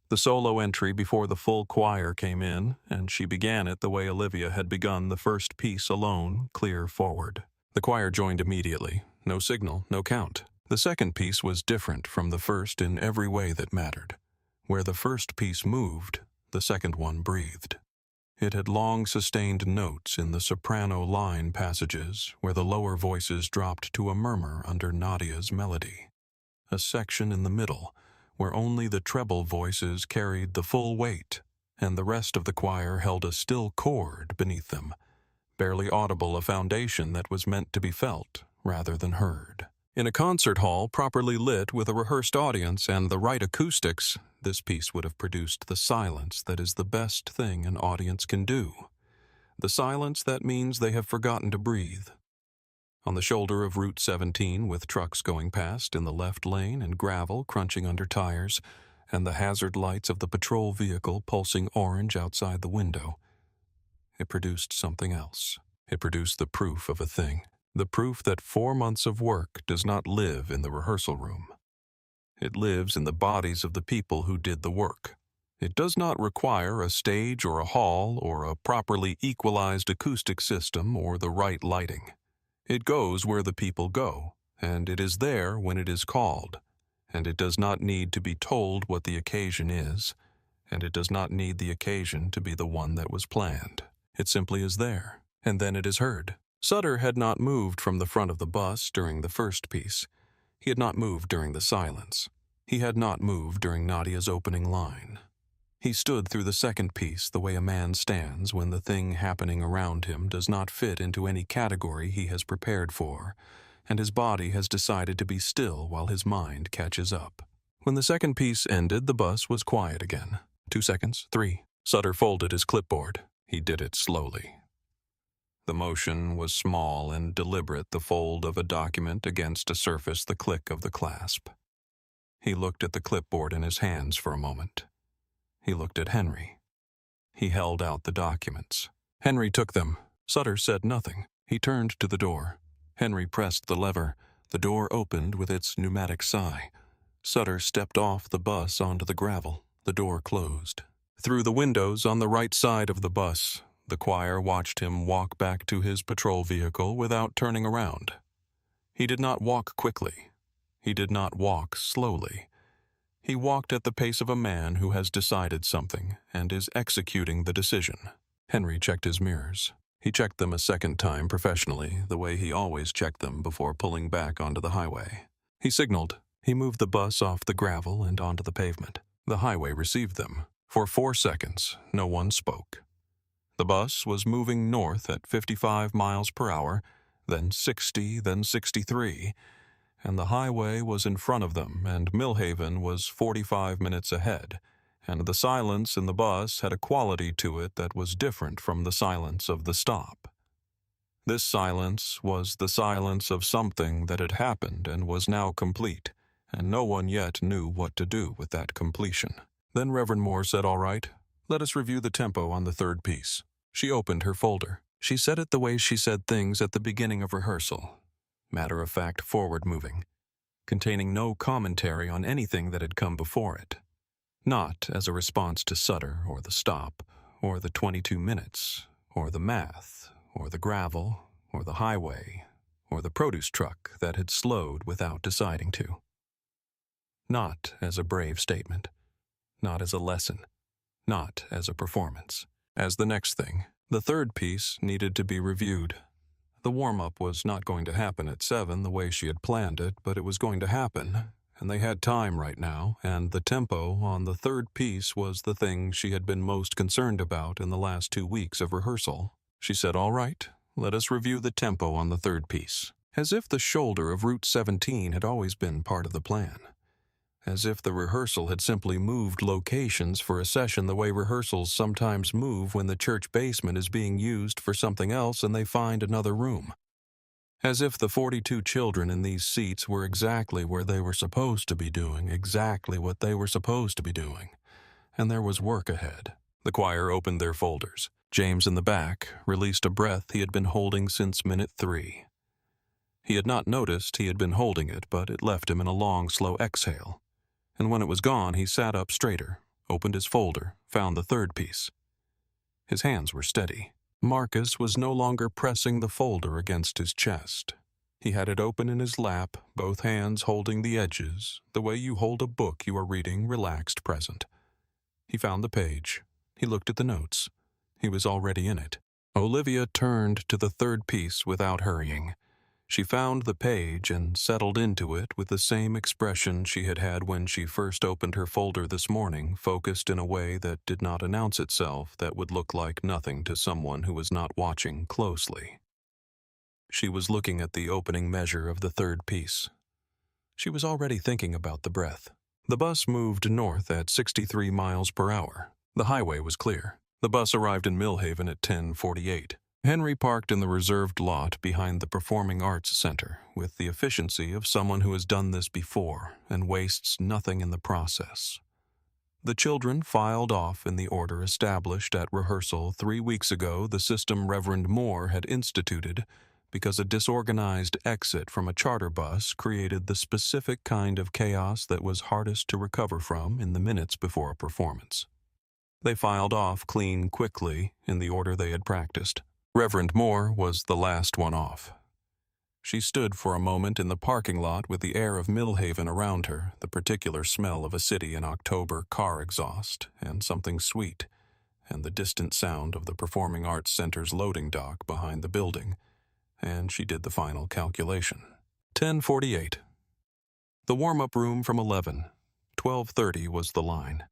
The solo entry before the full choir came in, and she began it the way Olivia had begun the first piece alone, clear forward. The choir joined immediately. No signal, no count. The second piece was different from the first in every way that mattered. Where the first piece moved, the second one breathed. It had long sustained notes in the soprano line passages where the lower voices dropped to a murmur under Nadia's melody. A section in the middle where only the treble voices carried the full weight, and the rest of the choir held a still chord beneath them, barely audible, a foundation that was meant to be felt rather than heard. In a concert hall properly lit with a rehearsed audience and the right acoustics, this piece would have produced the silence that is the best thing an audience can do. The silence that means they have forgotten to breathe. On the shoulder of Route 17, with trucks going past in the left lane and gravel crunching under tires, and the hazard lights of the patrol vehicle pulsing orange outside the window, it produced something else. It produced the proof of a thing. The proof that 4 months of work does not live in the rehearsal room. It lives in the bodies of the people who did the work. It does not require a stage or a hall or a properly equalized acoustic system or the right lighting. It goes where the people go, and it is there when it is called, and it does not need to be told what the occasion is, and it does not need the occasion to be the one that was planned. It simply is there, and then it is heard. Sutter had not moved from the front of the bus during the first piece. He had not moved during the silence. He had not moved during Nadia's opening line. He stood through the second piece the way a man stands when the thing happening around him does not fit into any category he has prepared for, and his body has decided to be still while his mind catches up. When the second piece ended, the bus was quiet again. 2 seconds, 3. Sutter folded his clipboard. He did it slowly. The motion was small and deliberate, the fold of a document against a surface, the click of the clasp. He looked at the clipboard in his hands for a moment. He looked at Henry. He held out the documents. Henry took them. Sutter said nothing. He turned to the door. Henry pressed the lever. The door opened with its pneumatic sigh. Sutter stepped off the bus onto the gravel. The door closed. Through the windows on the right side of the bus, the choir watched him walk back to his patrol vehicle without turning around. He did not walk quickly. He did not walk slowly. He walked at the pace of a man who has decided something and is executing the decision. Henry checked his mirrors. He checked them a second time professionally, the way he always checked them before pulling back onto the highway. He signaled. He moved the bus off the gravel and onto the pavement. The highway received them. For 4 seconds, no one spoke. The bus was moving north at 55 miles per hour, then 60, then 63, and the highway was in front of them, and Millhaven was 45 minutes ahead, and the silence in the bus had a quality to it that was different from the silence of the stop. This silence was the silence of something that had happened and was now complete, and no one yet knew what to do with that completion. Then Reverend Moore said, "All right, let us review the tempo on the third piece." She opened her folder. She said it the way she said things at the beginning of rehearsal. Matter-of-fact, forward-moving, containing no commentary on anything that had come before it. Not as a response to Sutter or the stop, or the 22 minutes, or the math, or the gravel, or the highway, or the produce truck that had slowed without deciding to. Not as a brave statement. Not as a lesson. Not as a performance. As the next thing, the third piece needed to be reviewed. The warm-up was not going to happen at 7 the way she had planned it, but it was going to happen, and they had time right now, and the tempo on the third piece was the thing she had been most concerned about in the last 2 weeks of rehearsal. She said, "All right, let us review the tempo on the third piece." As if the shoulder of Route 17 had always been part of the plan. As if the rehearsal had simply moved locations for a session the way rehearsals sometimes move when the church basement is being used for something else and they find another room. As if the 42 children in these seats were exactly where they were supposed to be doing, exactly what they were supposed to be doing. And there was work ahead. The choir opened their folders. James in the back released a breath he had been holding since minute 3. He had not noticed he had been holding it, but it left him in a long, slow exhale. And when it was gone, he sat up straighter, opened his folder, found the third piece. His hands were steady. Marcus was no longer pressing the folder against his chest. He had it open in his lap, both hands holding the edges, the way you hold a book you are reading relaxed present. He found the page. He looked at the notes. He was already in it. Olivia turned to the third piece without hurrying. She found the page and settled into it with the same expression she had had when she first opened her folder this morning, focused in a way that did not announce itself, that would look like nothing to someone who was not watching closely. She was looking at the opening measure of the third piece. She was already thinking about the breath. The bus moved north at 63 miles per hour. The highway was clear. The bus arrived in Millhaven at 10:48. Henry parked in the reserved lot behind the Performing Arts Center with the efficiency of someone who has done this before and wastes nothing in the process. The children filed off in the order established at rehearsal 3 weeks ago, the system Reverend Moore had instituted, because a disorganized exit from a charter bus created the specific kind of chaos that was hardest to recover from in the minutes before a performance. They filed off clean quickly in the order they had practiced. Reverend Moore was the last one off. She stood for a moment in the parking lot with the air of Millhaven around her, the particular smell of a city in October car exhaust, and something sweet, and the distant sound of the Performing Arts Center's loading dock behind the building, and she did the final calculation. 10:48. The warm-up room from 11. 12:30 was the line.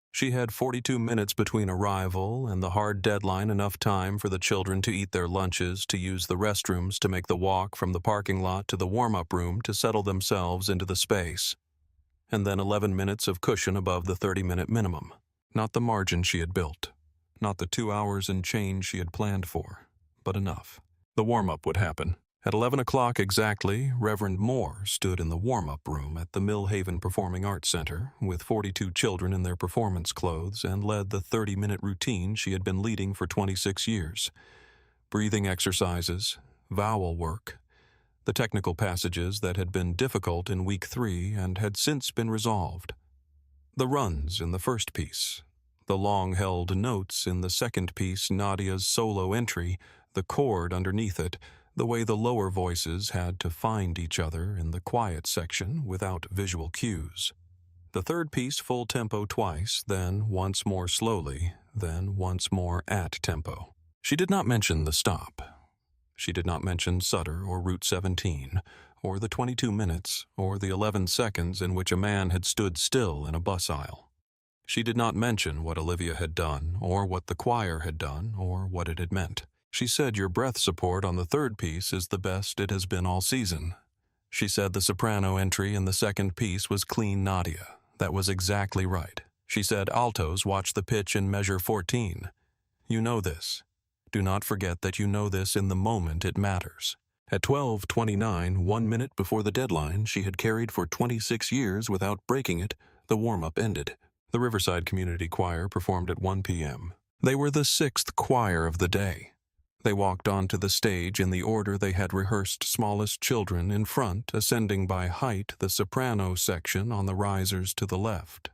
She had 42 minutes between arrival and the hard deadline, enough time for the children to eat their lunches, to use the restrooms, to make the walk from the parking lot to the warm-up room, to settle themselves into the space. And then 11 minutes of cushion above the 30-minute minimum. Not the margin she had built. Not the 2 hours and change she had planned for, but enough. The warm-up would happen. At 11 o'clock exactly, Reverend Moore stood in the warm-up room at the Millhaven Performing Arts Center with 42 children in their performance clothes and led the 30-minute routine she had been leading for 26 years. Breathing exercises, vowel work, the technical passages that had been difficult in week 3 and had since been resolved. The runs in the first piece, the long-held notes in the second piece, Nadia's solo entry, the chord underneath it, the way the lower voices had to find each other in the quiet section without visual cues. The third piece full tempo twice, then once more slowly, then once more at tempo. She did not mention the stop. She did not mention Sutter or Route 17, or the 22 minutes, or the 11 seconds in which a man had stood still in a bus aisle. She did not mention what Olivia had done, or what the choir had done, or what it had meant. She said your breath support on the third piece is the best it has been all season. She said the soprano entry in the second piece was clean Nadia. That was exactly right. She said altos watch the pitch in measure 14. You know this. Do not forget that you know this in the moment it matters. At 12:29, 1 minute before the deadline she had carried for 26 years without breaking it, the warm-up ended. The Riverside Community Choir performed at 1 p.m. They were the 6th choir of the day. They walked onto the stage in the order they had rehearsed smallest children in front, ascending by height the soprano section on the risers to the left,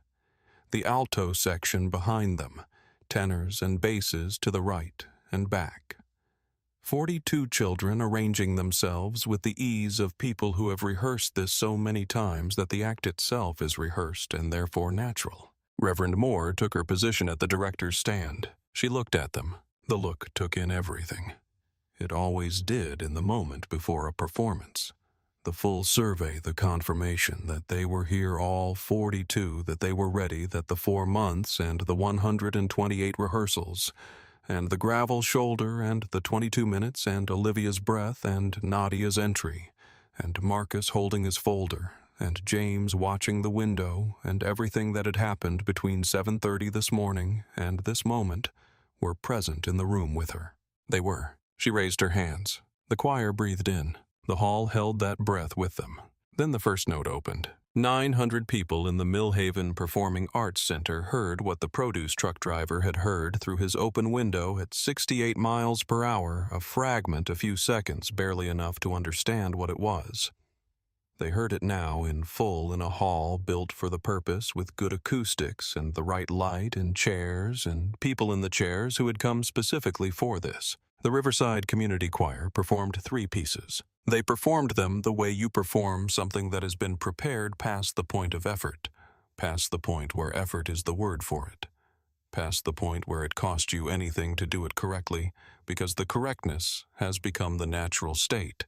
the alto section behind them, tenors and basses to the right and back. 42 children arranging themselves with the ease of people who have rehearsed this so many times that the act itself is rehearsed and therefore natural. Reverend Moore took her position at the director's stand. She looked at them. The look took in everything. It always did in the moment before a performance. The full survey, the confirmation that they were here all 42, that they were ready, that the 4 months and the 128 rehearsals, and the gravel shoulder and the 22 minutes and Olivia's breath and Nadia's entry, and Marcus holding his folder, and James watching the window, and everything that had happened between 7:30 this morning and this moment were present in the room with her. They were. She raised her hands. The choir breathed in. The hall held that breath with them. Then the first note opened. 900 people in the Millhaven Performing Arts Center heard what the produce truck driver had heard through his open window at 68 miles per hour, a fragment a few seconds, barely enough to understand what it was. They heard it now in full in a hall built for the purpose with good acoustics and the right light and chairs and people in the chairs who had come specifically for this. The Riverside Community Choir performed 3 pieces. They performed them the way you perform something that has been prepared past the point of effort, past the point where effort is the word for it, past the point where it cost you anything to do it correctly, because the correctness has become the natural state,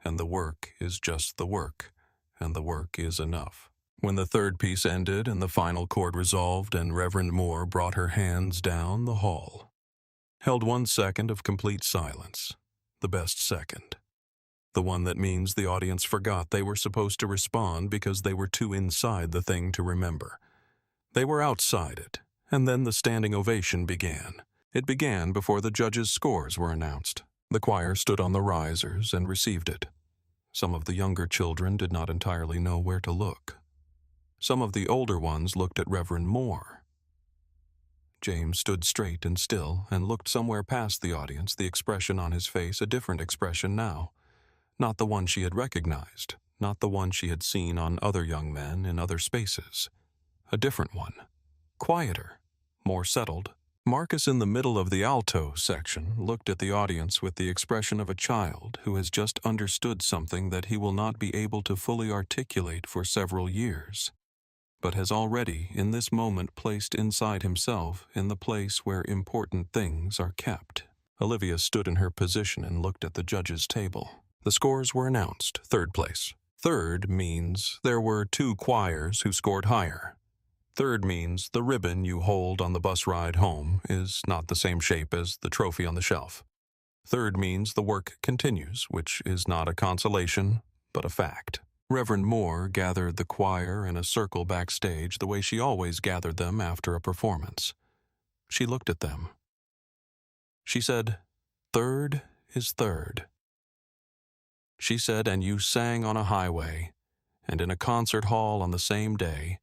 and the work is just the work, and the work is enough. When the third piece ended and the final chord resolved and Reverend Moore brought her hands down, the hall held 1 second of complete silence, the best second. The one that means the audience forgot they were supposed to respond because they were too inside the thing to remember. They were outside it, and then the standing ovation began. It began before the judges' scores were announced. The choir stood on the risers and received it. Some of the younger children did not entirely know where to look. Some of the older ones looked at Reverend Moore. James stood straight and still and looked somewhere past the audience, the expression on his face a different expression now. Not the one she had recognized, not the one she had seen on other young men in other spaces. A different one. Quieter, more settled. Marcus in the middle of the alto section looked at the audience with the expression of a child who has just understood something that he will not be able to fully articulate for several years, but has already, in this moment, placed inside himself in the place where important things are kept. Olivia stood in her position and looked at the judges' table. The scores were announced. 3rd place. 3rd means there were 2 choirs who scored higher. 3rd means the ribbon you hold on the bus ride home is not the same shape as the trophy on the shelf. 3rd means the work continues, which is not a consolation, but a fact. Reverend Moore gathered the choir in a circle backstage the way she always gathered them after a performance. She looked at them. She said, "3rd is 3rd." She said, "And you sang on a highway and in a concert hall on the same day,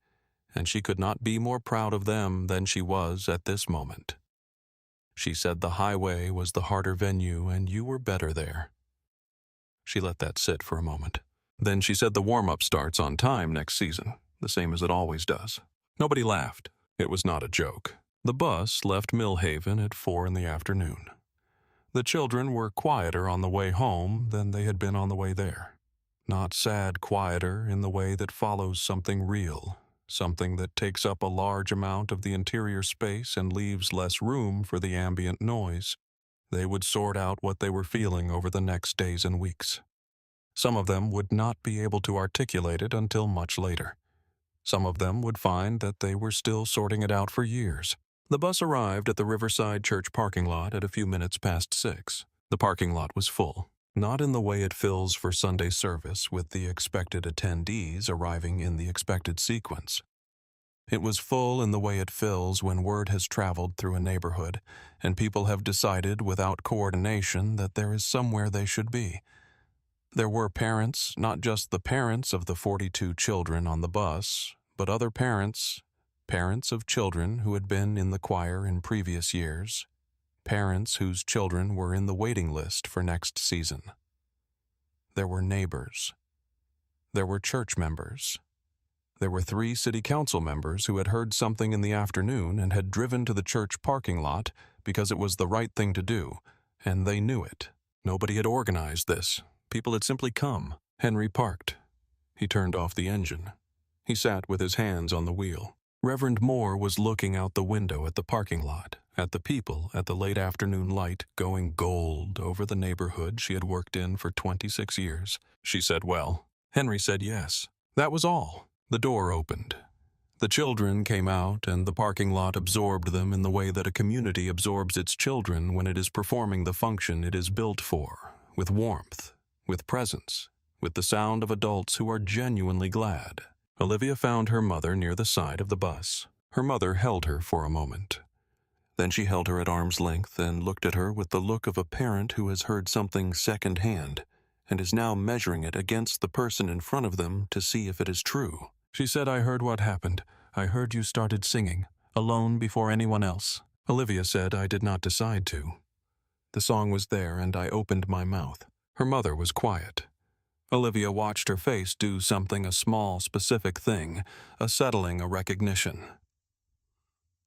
and she could not be more proud of them than she was at this moment. She said the highway was the harder venue and you were better there." She let that sit for a moment. Then she said the warm-up starts on time next season, the same as it always does. Nobody laughed. It was not a joke. The bus left Millhaven at 4 in the afternoon. The children were quieter on the way home than they had been on the way there. Not sad quieter in the way that follows something real, something that takes up a large amount of the interior space and leaves less room for the ambient noise. They would sort out what they were feeling over the next days and weeks. Some of them would not be able to articulate it until much later. Some of them would find that they were still sorting it out for years. The bus arrived at the Riverside Church parking lot at a few minutes past 6. The parking lot was full, not in the way it fills for Sunday service with the expected attendees arriving in the expected sequence. It was full in the way it fills when word has traveled through a neighborhood and people have decided without coordination that there is somewhere they should be. There were parents, not just the parents of the 42 children on the bus, but other parents, parents of children who had been in the choir in previous years, parents whose children were in the waiting list for next season. There were neighbors. There were church members. There were 3 city council members who had heard something in the afternoon and had driven to the church parking lot because it was the right thing to do, and they knew it. Nobody had organized this. People had simply come. Henry parked. He turned off the engine. He sat with his hands on the wheel. Reverend Moore was looking out the window at the parking lot, at the people at the late afternoon light going gold over the neighborhood she had worked in for 26 years. She said, well. Henry said yes. That was all. The door opened. The children came out, and the parking lot absorbed them in the way that a community absorbs its children when it is performing the function it is built for, with warmth, with presence, with the sound of adults who are genuinely glad. Olivia found her mother near the side of the bus. Her mother held her for a moment. Then she held her at arm's length and looked at her with the look of a parent who has heard something second-hand and is now measuring it against the person in front of them to see if it is true. She said, I heard what happened. I heard you started singing, alone before anyone else. Olivia said, I did not decide to. The song was there, and I opened my mouth. Her mother was quiet. Olivia watched her face do something, a small, specific thing, a settling, a recognition.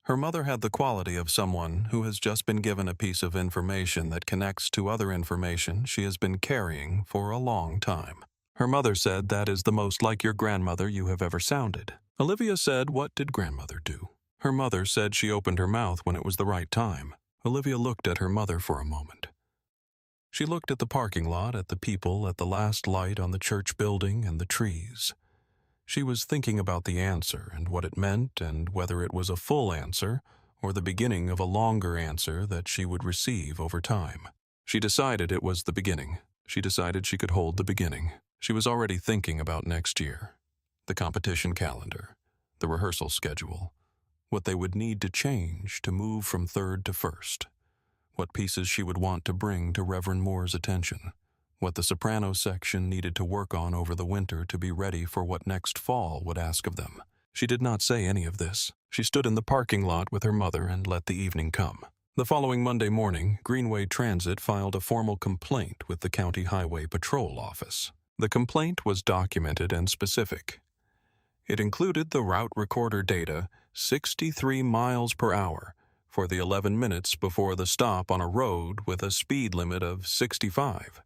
Her mother had the quality of someone who has just been given a piece of information that connects to other information she has been carrying for a long time. Her mother said, that is the most like your grandmother you have ever sounded. Olivia said, what did grandmother do? Her mother said she opened her mouth when it was the right time. Olivia looked at her mother for a moment. She looked at the parking lot, at the people, at the last light on the church building and the trees. She was thinking about the answer and what it meant and whether it was a full answer or the beginning of a longer answer that she would receive over time. She decided it was the beginning. She decided she could hold the beginning. She was already thinking about next year, the competition calendar, the rehearsal schedule, what they would need to change to move from third to first, what pieces she would want to bring to Reverend Moore's attention, what the soprano section needed to work on over the winter to be ready for what next fall would ask of them. She did not say any of this. She stood in the parking lot with her mother and let the evening come. The following Monday morning, Greenway Transit filed a formal complaint with the County Highway Patrol Office. The complaint was documented and specific. It included the route recorder data, 63 miles per hour, for the 11 minutes before the stop on a road with a speed limit of 65.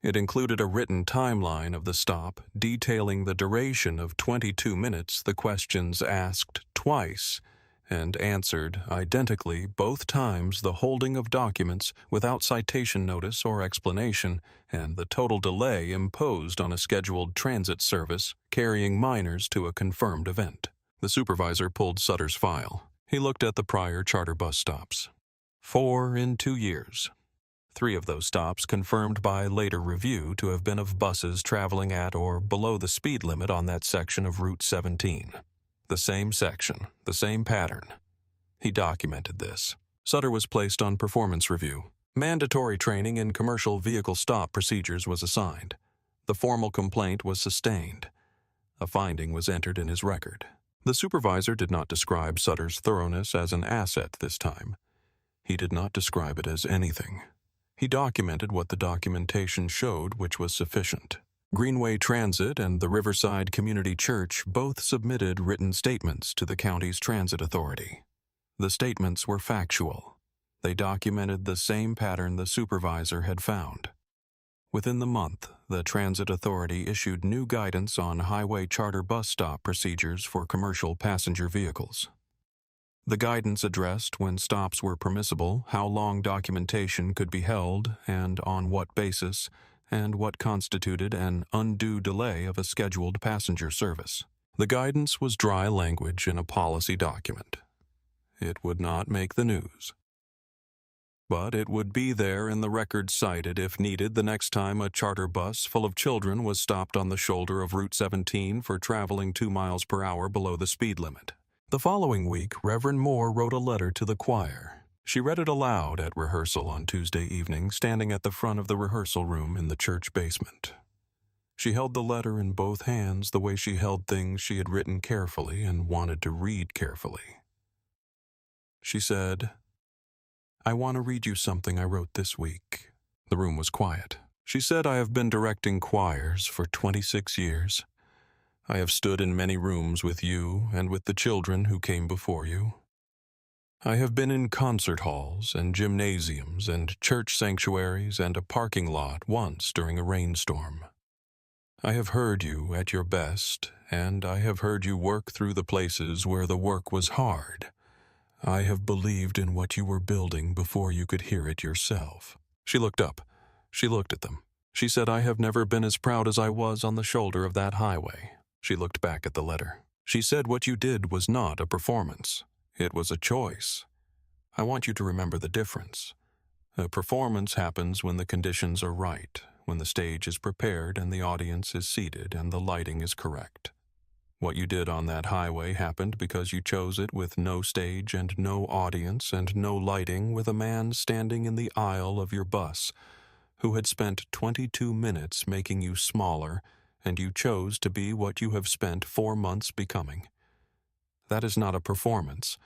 It included a written timeline of the stop detailing the duration of 22 minutes, the questions asked twice and answered identically both times, the holding of documents without citation notice or explanation, and the total delay imposed on a scheduled transit service carrying minors to a confirmed event. The supervisor pulled Sutter's file. He looked at the prior charter bus stops. 4 in 2 years. 3 of those stops confirmed by later review to have been of buses traveling at or below the speed limit on that section of Route 17. The same section, the same pattern. He documented this. Sutter was placed on performance review. Mandatory training in commercial vehicle stop procedures was assigned. The formal complaint was sustained. A finding was entered in his record. The supervisor did not describe Sutter's thoroughness as an asset this time. He did not describe it as anything. He documented what the documentation showed, which was sufficient. Greenway Transit and the Riverside Community Church both submitted written statements to the county's transit authority. The statements were factual. They documented the same pattern the supervisor had found. Within the month, the transit authority issued new guidance on highway charter bus stop procedures for commercial passenger vehicles. The guidance addressed when stops were permissible, how long documentation could be held, and on what basis, and what constituted an undue delay of a scheduled passenger service. The guidance was dry language in a policy document. It would not make the news. But it would be there in the record cited if needed the next time a charter bus full of children was stopped on the shoulder of Route 17 for traveling 2 miles per hour below the speed limit. The following week, Reverend Moore wrote a letter to the choir. She read it aloud at rehearsal on Tuesday evening, standing at the front of the rehearsal room in the church basement. She held the letter in both hands the way she held things she had written carefully and wanted to read carefully. She said, I want to read you something I wrote this week. The room was quiet. She said, I have been directing choirs for 26 years. I have stood in many rooms with you and with the children who came before you. I have been in concert halls and gymnasiums and church sanctuaries and a parking lot once during a rainstorm. I have heard you at your best, and I have heard you work through the places where the work was hard. I have believed in what you were building before you could hear it yourself." She looked up. She looked at them. She said, "I have never been as proud as I was on the shoulder of that highway." She looked back at the letter. She said, "What you did was not a performance. It was a choice. I want you to remember the difference. A performance happens when the conditions are right, when the stage is prepared and the audience is seated and the lighting is correct. What you did on that highway happened because you chose it with no stage and no audience and no lighting, with a man standing in the aisle of your bus who had spent 22 minutes making you smaller, and you chose to be what you have spent 4 months becoming. That is not a performance.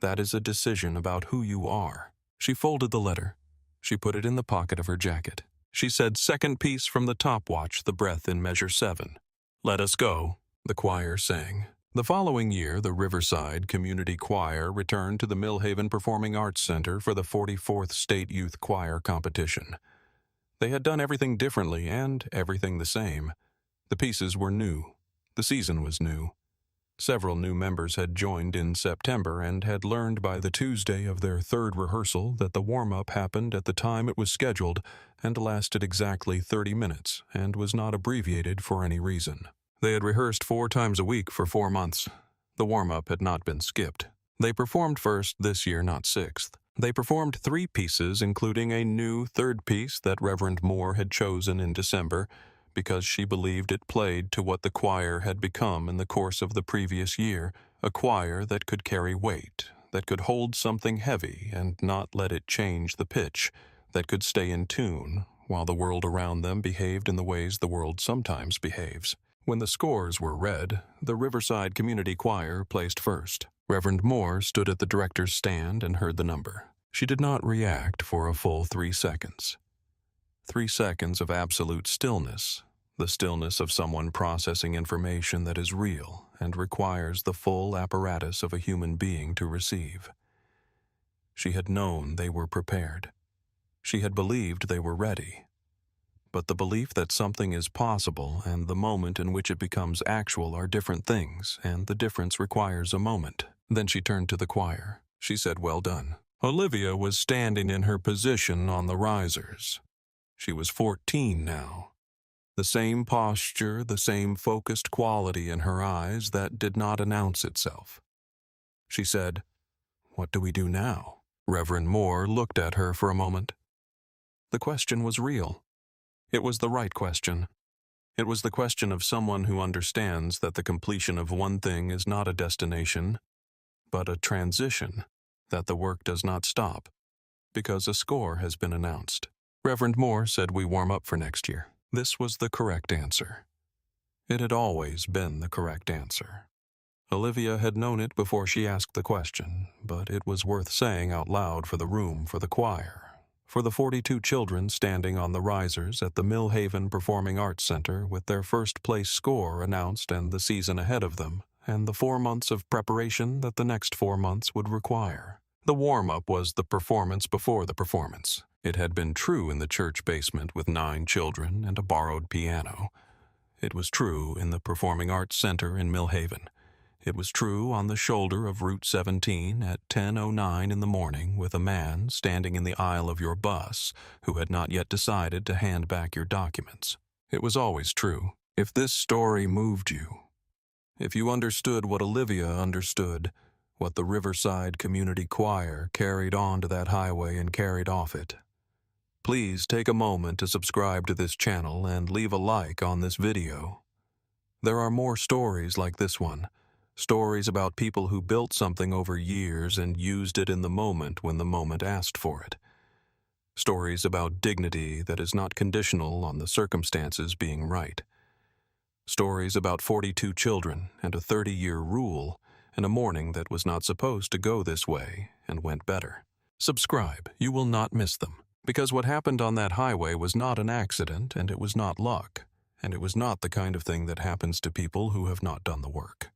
That is a decision about who you are." She folded the letter. She put it in the pocket of her jacket. She said, "Second piece from the top watch, the breath in measure 7. Let us go," the choir sang. The following year, the Riverside Community Choir returned to the Millhaven Performing Arts Center for the 44th State Youth Choir competition. They had done everything differently and everything the same. The pieces were new. The season was new. Several new members had joined in September and had learned by the Tuesday of their third rehearsal that the warm-up happened at the time it was scheduled and lasted exactly 30 minutes and was not abbreviated for any reason. They had rehearsed 4 times a week for 4 months. The warm-up had not been skipped. They performed first this year, not 6th. They performed 3 pieces, including a new third piece that Reverend Moore had chosen in December, because she believed it played to what the choir had become in the course of the previous year, a choir that could carry weight, that could hold something heavy and not let it change the pitch, that could stay in tune, while the world around them behaved in the ways the world sometimes behaves. When the scores were read, the Riverside Community Choir placed first. Reverend Moore stood at the director's stand and heard the number. She did not react for a full 3 seconds. 3 seconds of absolute stillness, the stillness of someone processing information that is real and requires the full apparatus of a human being to receive. She had known they were prepared. She had believed they were ready. But the belief that something is possible and the moment in which it becomes actual are different things, and the difference requires a moment. Then she turned to the choir. She said, "Well done." Olivia was standing in her position on the risers. She was 14 now. The same posture, the same focused quality in her eyes that did not announce itself. She said, "What do we do now?" Reverend Moore looked at her for a moment. The question was real. It was the right question. It was the question of someone who understands that the completion of one thing is not a destination, but a transition, that the work does not stop, because a score has been announced. Reverend Moore said we warm up for next year. This was the correct answer. It had always been the correct answer. Olivia had known it before she asked the question, but it was worth saying out loud for the room, for the choir, for the 42 children standing on the risers at the Millhaven Performing Arts Center with their first place score announced and the season ahead of them, and the 4 months of preparation that the next 4 months would require. The warm-up was the performance before the performance. It had been true in the church basement with 9 children and a borrowed piano. It was true in the Performing Arts Center in Millhaven. It was true on the shoulder of Route 17 at 10:09 in the morning with a man standing in the aisle of your bus who had not yet decided to hand back your documents. It was always true. If this story moved you, if you understood what Olivia understood, what the Riverside Community Choir carried on to that highway and carried off it, please take a moment to subscribe to this channel and leave a like on this video. There are more stories like this one. Stories about people who built something over years and used it in the moment when the moment asked for it. Stories about dignity that is not conditional on the circumstances being right. Stories about 42 children and a 30-year rule and a morning that was not supposed to go this way and went better. Subscribe, you will not miss them. Because what happened on that highway was not an accident, and it was not luck, and it was not the kind of thing that happens to people who have not done the work.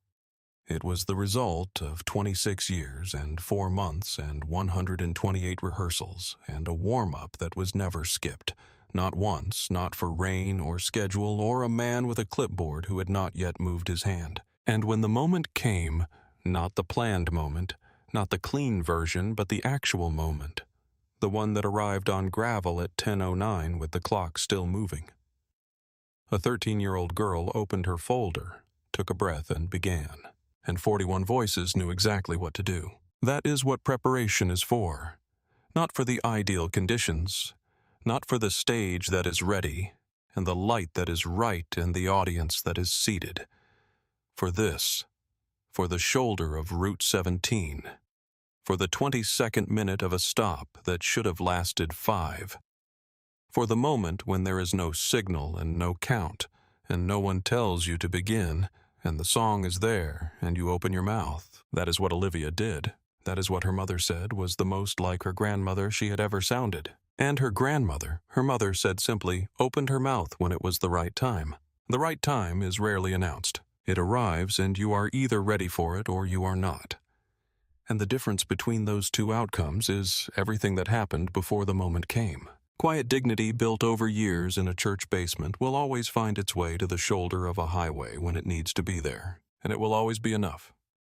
It was the result of 26 years and 4 months and 128 rehearsals and a warm-up that was never skipped, not once, not for rain or schedule or a man with a clipboard who had not yet moved his hand. And when the moment came, not the planned moment, Not the clean version, but the actual moment. The one that arrived on gravel at 10:09 with the clock still moving. A 13-year-old girl opened her folder, took a breath, and began. And 41 voices knew exactly what to do. That is what preparation is for. Not for the ideal conditions, not for the stage that is ready, and the light that is right, and the audience that is seated. For this, for the shoulder of Route 17, for the 22nd minute of a stop that should have lasted 5, for the moment when there is no signal and no count, and no one tells you to begin, and the song is there, and you open your mouth. That is what Olivia did. That is what her mother said was the most like her grandmother she had ever sounded. And her grandmother, her mother said simply, opened her mouth when it was the right time. The right time is rarely announced. It arrives and you are either ready for it or you are not. And the difference between those two outcomes is everything that happened before the moment came. Quiet dignity built over years in a church basement will always find its way to the shoulder of a highway when it needs to be there, and it will always be enough.